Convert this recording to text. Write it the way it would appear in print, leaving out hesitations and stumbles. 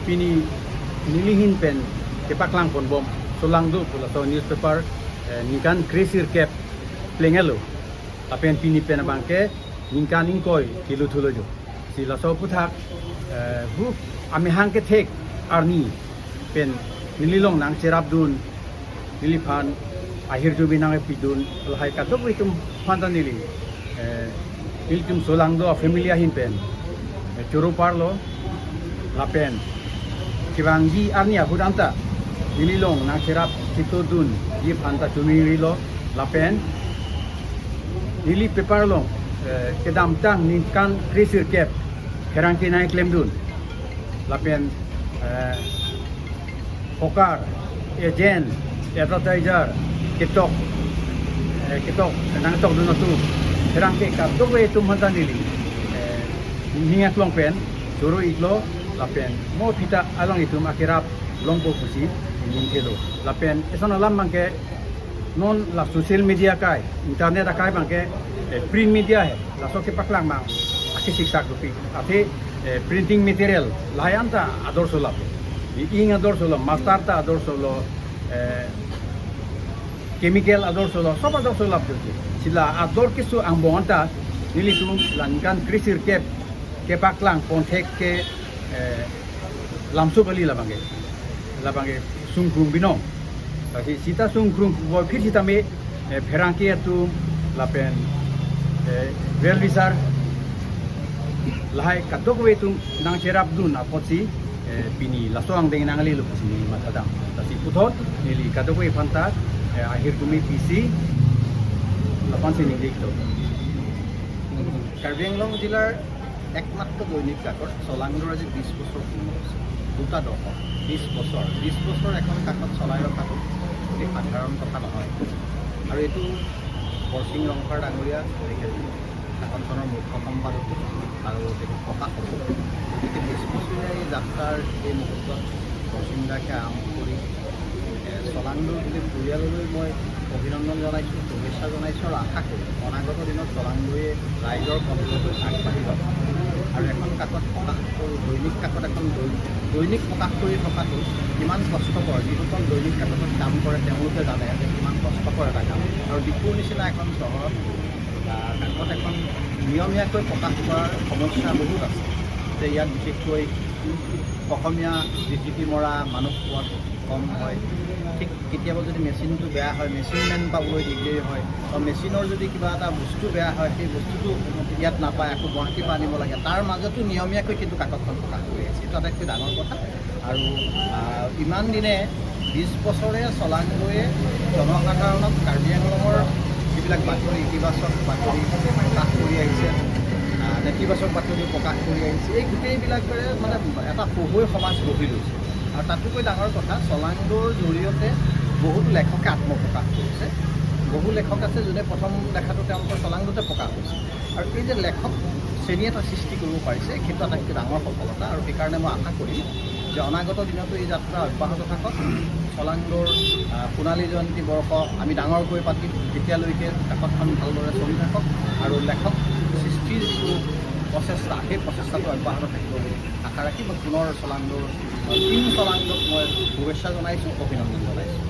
pini nilihin pen kepaklang pon bom solang do pula to newspaper nikan crazy cap plengelo apen pini pen bangke nikan ingkoi kilu thulo jo sila so puthak bu ami hangke thek arni pen nililong nang cherabdun niliphan ahir jo binang pidun alhai kadok itum phanta nili iltum solang do familia hin pen churu parlo lapen kiwangi arnia hudanta nililong nang cherab kitodun ye phanta tumililo lapen nili peparlo kedam tang nikan crazy cap herangki naik lemdun lapen pokar agent advertiser ketok nang tok duno tu herangki kap dobe tu manta nili hingat long pen suru itlo lapen mo pita along itu akirap longpo pusi ningkelo lapen esona lam bangke non la social media kai internet akai bangke print media hai la so ke paklang mang akisik sak rupi ate printing material layanta ador solap ing ador solo master ta ador solo chemical ador solo sob ador solap jote sila ador kisu ang bonta nilitum lankan krisir ke paklang ponthek ke lamsu bali labange sungkrung binong tapi sita sungkrung boy phir sita me pherangki atu lapen real visar lahai kadok wetung nang cherap dun apotsi pini lasoang deng nang ali lupusi ni matadam tasi puthot nili kadok we phanta akhir tumi pc lapan sini dikto Karbi Anglong জিলাৰ একমাত্ৰ দৈনিক কাকত চলাংডৰ আজি 20 বছৰ পূৰ্ণ হৈছে দুটা দশক 20 বছৰ এখন কাকত চলাই ৰখাটো অতি সাধাৰণ কথা নহয় আৰু এইটো বৰসিং ৰংফাৰ ডাঙৰীয়া তেখেত কাকতখনৰ মুখ্য সম্পাদক আৰু তেখেত প্ৰকাশক গতিকে 20 বছৰীয়া এই যাত্ৰাৰ এই মুহূৰ্তত বৰসিং দাকে আৰম্ভ কৰি চলাংডৰ বুলি পৰিয়াললৈ মই অভিনন্দন জনাইছোঁ শুভেচ্ছা জনাইছোঁ আৰু আশা কৰোঁ অনাগত দিনত চলাংডৈয়ে ৰাইজৰ কণ্ঠলৈ আগবাঢ়ি যাব আৰু এখন কাকত প্ৰকাশ কৰোঁ দৈনিক কাকত এখন দৈনিক প্ৰকাশ কৰি থকাটো কিমান কষ্টকৰ যিসকল দৈনিক কাকতত কাম কৰে তেওঁলোকে জানে যে কিমান কষ্টকৰ এটা কাম আৰু ডিপুৰ নিচিনা এখন চহৰত কাকত এখন নিয়মীয়াকৈ প্ৰকাশ কৰাৰ সমস্যা বহুত আছে যে ইয়াত বিশেষকৈ অসমীয়া বিকৃতি মৰা মানুহ পোৱাত কম হয় ঠিক কেতিয়াবা যদি মেচিনটো বেয়া হয় মেচিন মেন পাবলৈ দিগদাৰী হয় বা মেচিনৰ যদি কিবা এটা বস্তু বেয়া হয় সেই বস্তুটো ইয়াত নাপায় আকৌ গুৱাহাটীৰ পৰা আনিব লাগে তাৰ মাজতো নিয়মীয়াকৈ কিন্তু কাকতখন প্ৰকাশ কৰি আছে এইটো আটাইতকৈ ডাঙৰ কথা আৰু ইমান দিনে 20 বছৰে চলাংডৈয়ে জনসাধাৰণক কাৰ্বি আংলঙৰ যিবিলাক বাতৰি ইতিবাচক বাতৰি প্ৰকাশ কৰি আহিছে নেতিবাচক বাতৰি প্ৰকাশ কৰি আহিছে এই গোটেইবিলাকেৰে মানে এটা পঢ়ুৱৈ সমাজ গঢ়ি লৈছে আৰু তাতোকৈ ডাঙৰ কথা চলাংডৰ জৰিয়তে বহুতো লেখকে আত্মপ্ৰকাশ কৰিছে বহু লেখক আছে যোনে প্ৰথম লেখাটো তেওঁলোকৰ চলাংডতে প্ৰকাশ হৈছে আৰু এই যে লেখক শ্ৰেণী এটা সৃষ্টি কৰিব পাৰিছে সেইটো আটাইতকৈ ডাঙৰ সফলতা আৰু সেইকাৰণে মই আশা কৰিম যে অনাগত দিনতো এই যাত্ৰা অব্যাহত থাকক চলাংডৰ সোণালী জয়ন্তী বৰ্ষ আমি ডাঙৰকৈ পাতিম তেতিয়ালৈকে কাকতখন ভালদৰে চলি থাকক আৰু লেখক সৃষ্টিৰ যিটো প্ৰচেষ্টা সেই প্ৰচেষ্টাটো অব্যাহত থাকিব বুলি আশা ৰাখি মই পুনৰ চলাংডৰ টিম চলাংডক মই শুভেচ্ছা জনাইছোঁ অভিনন্দন জনাইছোঁ